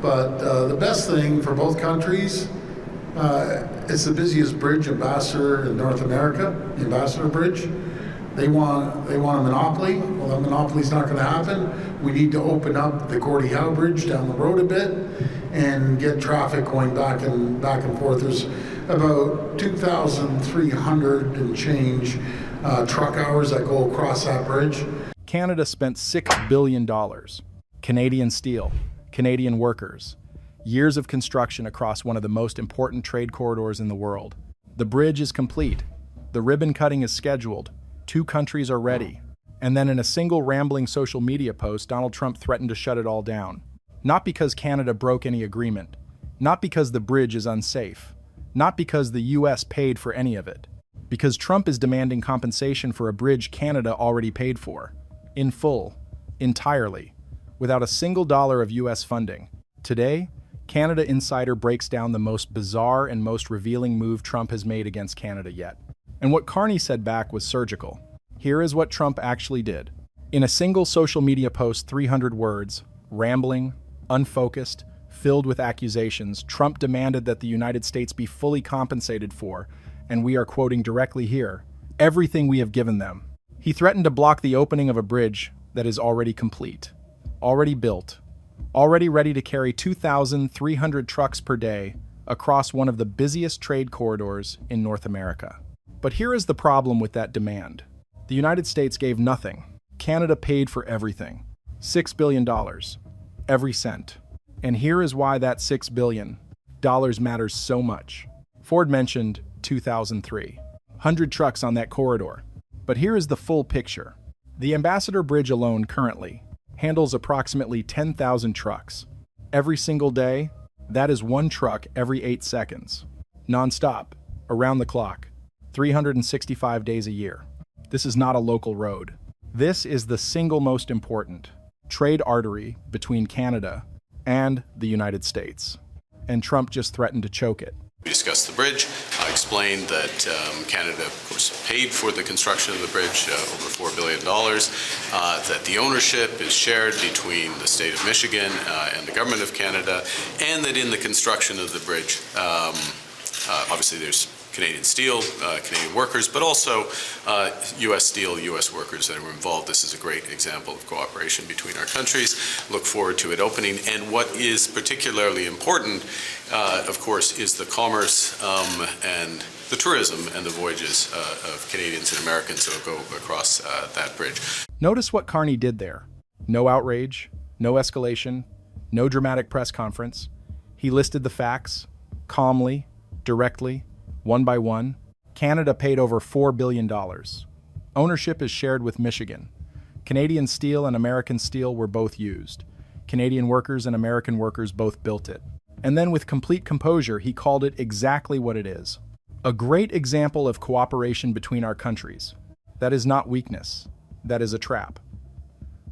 But the best thing for both countries, it's the busiest bridge ambassador in North America, the Ambassador Bridge. They want a monopoly. Well, that monopoly's not going to happen. We need to open up the Gordie Howe Bridge down the road a bit and get traffic going back and forth. There's about 2,300 and change truck hours that go across that bridge. Canada spent $6 billion. Canadian steel, Canadian workers, years of construction across one of the most important trade corridors in the world. The bridge is complete. The ribbon cutting is scheduled. 2 countries are ready. And then in a single rambling social media post, Donald Trump threatened to shut it all down. Not because Canada broke any agreement. Not because the bridge is unsafe. Not because the US paid for any of it. Because Trump is demanding compensation for a bridge Canada already paid for. In full. Entirely. Without a single dollar of US funding. Today, Canada Insider breaks down the most bizarre and most revealing move Trump has made against Canada yet. And what Carney said back was surgical. Here is what Trump actually did. In a single social media post, 300 words, rambling, unfocused, filled with accusations, Trump demanded that the United States be fully compensated for, and we are quoting directly here, everything we have given them. He threatened to block the opening of a bridge that is already complete, already built, already ready to carry 2,300 trucks per day across one of the busiest trade corridors in North America. But here is the problem with that demand. The United States gave nothing. Canada paid for everything. $6 billion. Every cent. And here is why that $6 billion matters so much. Ford mentioned 2003. 100 trucks on that corridor. But here is the full picture. The Ambassador Bridge alone currently handles approximately 10,000 trucks. Every single day, that is 1 truck every 8 seconds. Non-stop, around the clock. 365 days a year. This is not a local road. This is the single most important trade artery between Canada and the United States. And Trump just threatened to choke it. We discussed the bridge. I explained that Canada, of course, paid for the construction of the bridge, over $4 billion, that the ownership is shared between the state of Michigan and the government of Canada, and that in the construction of the bridge, obviously there's Canadian steel, Canadian workers, but also U.S. steel, U.S. workers that were involved. This is a great example of cooperation between our countries. Look forward to it opening. And what is particularly important, of course, is the commerce and the tourism and the voyages of Canadians and Americans that will go across that bridge. Notice what Carney did there. No outrage, no escalation, no dramatic press conference. He listed the facts, calmly, directly, one by one. Canada paid over $4 billion. Ownership is shared with Michigan. Canadian steel and American steel were both used. Canadian workers and American workers both built it. And then with complete composure, he called it exactly what it is. A great example of cooperation between our countries. That is not weakness. That is a trap.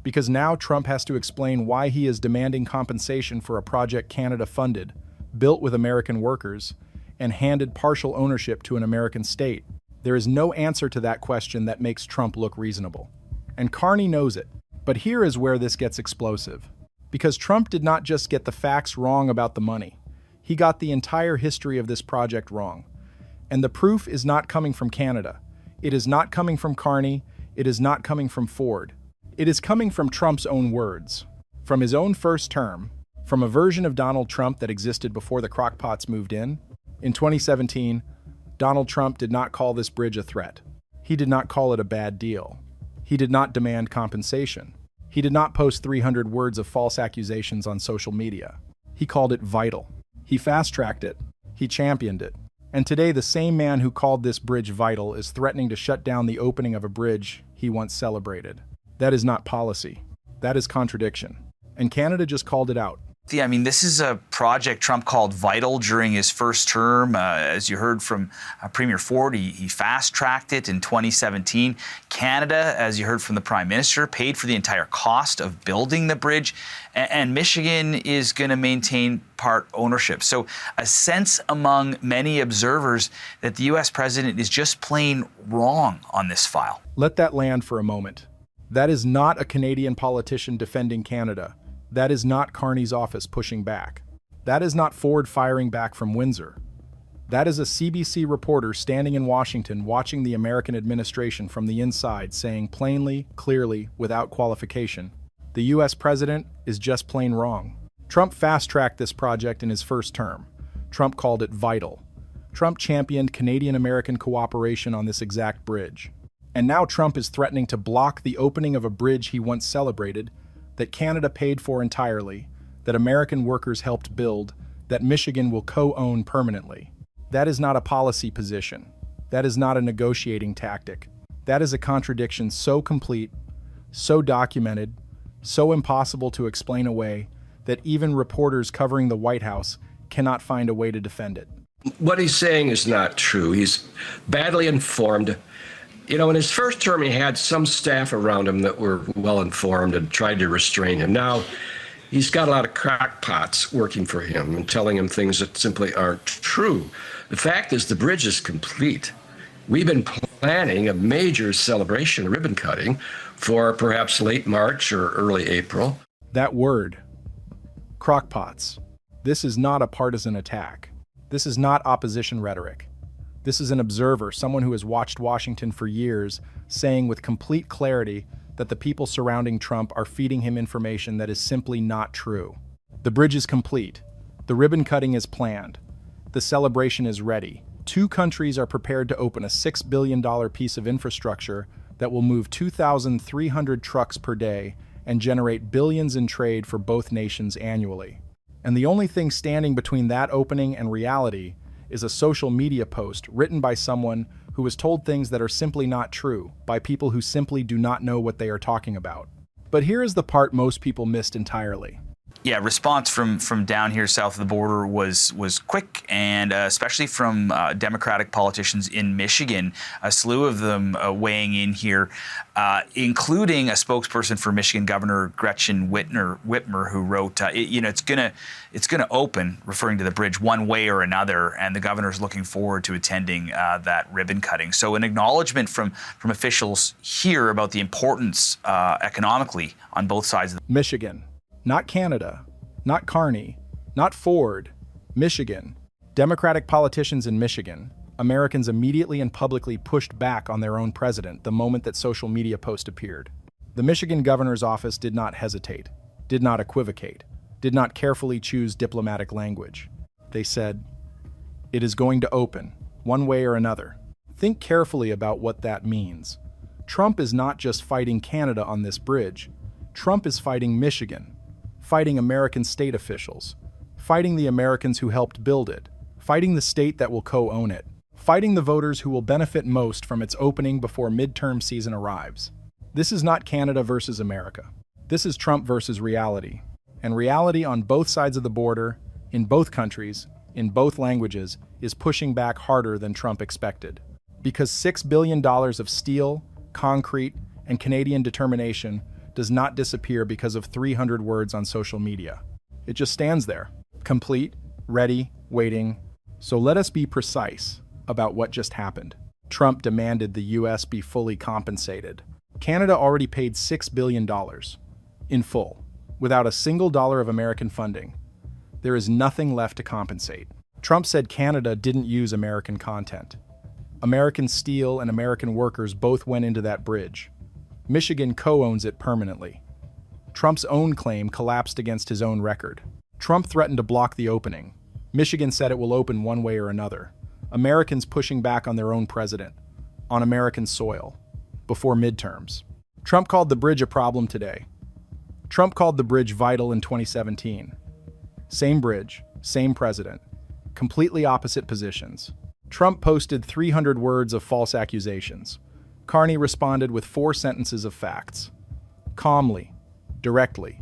Because now Trump has to explain why he is demanding compensation for a project Canada funded, built with American workers, and handed partial ownership to an American state. There is no answer to that question that makes Trump look reasonable. And Carney knows it. But here is where this gets explosive. Because Trump did not just get the facts wrong about the money. He got the entire history of this project wrong. And the proof is not coming from Canada. It is not coming from Carney. It is not coming from Ford. It is coming from Trump's own words. From his own first term. From a version of Donald Trump that existed before the crockpots moved in. In 2017, Donald Trump did not call this bridge a threat. He did not call it a bad deal. He did not demand compensation. He did not post 300 words of false accusations on social media. He called it vital. He fast-tracked it. He championed it. And today, the same man who called this bridge vital is threatening to shut down the opening of a bridge he once celebrated. That is not policy. That is contradiction. And Canada just called it out. Yeah, I mean, this is a project Trump called vital during his first term. As you heard from Premier Ford, he fast-tracked it in 2017. Canada, as you heard from the Prime Minister, paid for the entire cost of building the bridge. And Michigan is going to maintain part ownership. So a sense among many observers that the U.S. president is just plain wrong on this file. Let that land for a moment. That is not a Canadian politician defending Canada. That is not Carney's office pushing back. That is not Ford firing back from Windsor. That is a CBC reporter standing in Washington watching the American administration from the inside saying plainly, clearly, without qualification, the US president is just plain wrong. Trump fast-tracked this project in his first term. Trump called it vital. Trump championed Canadian-American cooperation on this exact bridge. And now Trump is threatening to block the opening of a bridge he once celebrated, that Canada paid for entirely, that American workers helped build, that Michigan will co-own permanently. That is not a policy position. That is not a negotiating tactic. That is a contradiction so complete, so documented, so impossible to explain away, that even reporters covering the White House cannot find a way to defend it. What he's saying is not true. He's badly informed. You know, in his first term, he had some staff around him that were well informed and tried to restrain him. Now, he's got a lot of crackpots working for him and telling him things that simply aren't true. The fact is, the bridge is complete. We've been planning a major celebration, ribbon cutting, for perhaps late March or early April. That word, crockpots. This is not a partisan attack. This is not opposition rhetoric. This is an observer, someone who has watched Washington for years, saying with complete clarity that the people surrounding Trump are feeding him information that is simply not true. The bridge is complete. The ribbon cutting is planned. The celebration is ready. Two countries are prepared to open a $6 billion piece of infrastructure that will move 2,300 trucks per day and generate billions in trade for both nations annually. And the only thing standing between that opening and reality is a social media post written by someone who was told things that are simply not true by people who simply do not know what they are talking about. But here is the part most people missed entirely. Yeah, response from down here south of the border was quick, and especially from Democratic politicians in Michigan, a slew of them weighing in here, including a spokesperson for Michigan Governor Gretchen Whitmer, who wrote, it's gonna open, referring to the bridge, one way or another, and the governor's looking forward to attending that ribbon cutting. So an acknowledgement from officials here about the importance economically on both sides of the Michigan. Not Canada, not Carney, not Ford, Michigan. Democratic politicians in Michigan, Americans immediately and publicly pushed back on their own president the moment that social media post appeared. The Michigan governor's office did not hesitate, did not equivocate, did not carefully choose diplomatic language. They said, "It is going to open, one way or another." Think carefully about what that means. Trump is not just fighting Canada on this bridge. Trump is fighting Michigan. Fighting American state officials, fighting the Americans who helped build it, fighting the state that will co-own it, fighting the voters who will benefit most from its opening before midterm season arrives. This is not Canada versus America. This is Trump versus reality. And reality on both sides of the border, in both countries, in both languages, is pushing back harder than Trump expected. Because $6 billion of steel, concrete, and Canadian determination does not disappear because of 300 words on social media. It just stands there, complete, ready, waiting. So let us be precise about what just happened. Trump demanded the US be fully compensated. Canada already paid $6 billion in full, without a single dollar of American funding. There is nothing left to compensate. Trump said Canada didn't use American content. American steel and American workers both went into that bridge. Michigan co-owns it permanently. Trump's own claim collapsed against his own record. Trump threatened to block the opening. Michigan said it will open one way or another. Americans pushing back on their own president, on American soil, before midterms. Trump called the bridge a problem today. Trump called the bridge vital in 2017. Same bridge, same president, completely opposite positions. Trump posted 300 words of false accusations. Carney responded with 4 sentences of facts. Calmly, directly,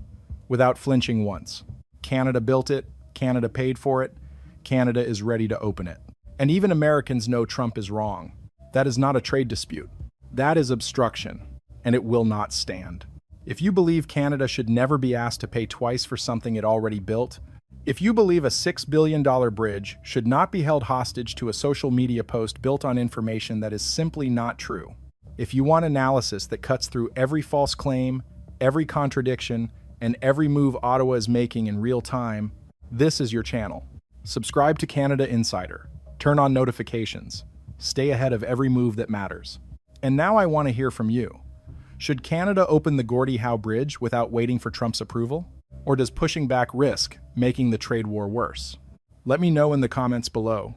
without flinching once. Canada built it, Canada paid for it, Canada is ready to open it. And even Americans know Trump is wrong. That is not a trade dispute. That is obstruction, and it will not stand. If you believe Canada should never be asked to pay twice for something it already built, if you believe a $6 billion bridge should not be held hostage to a social media post built on information that is simply not true, if you want analysis that cuts through every false claim, every contradiction, and every move Ottawa is making in real time, this is your channel. Subscribe to Canada Insider. Turn on notifications. Stay ahead of every move that matters. And now I want to hear from you. Should Canada open the Gordie Howe Bridge without waiting for Trump's approval? Or does pushing back risk making the trade war worse? Let me know in the comments below.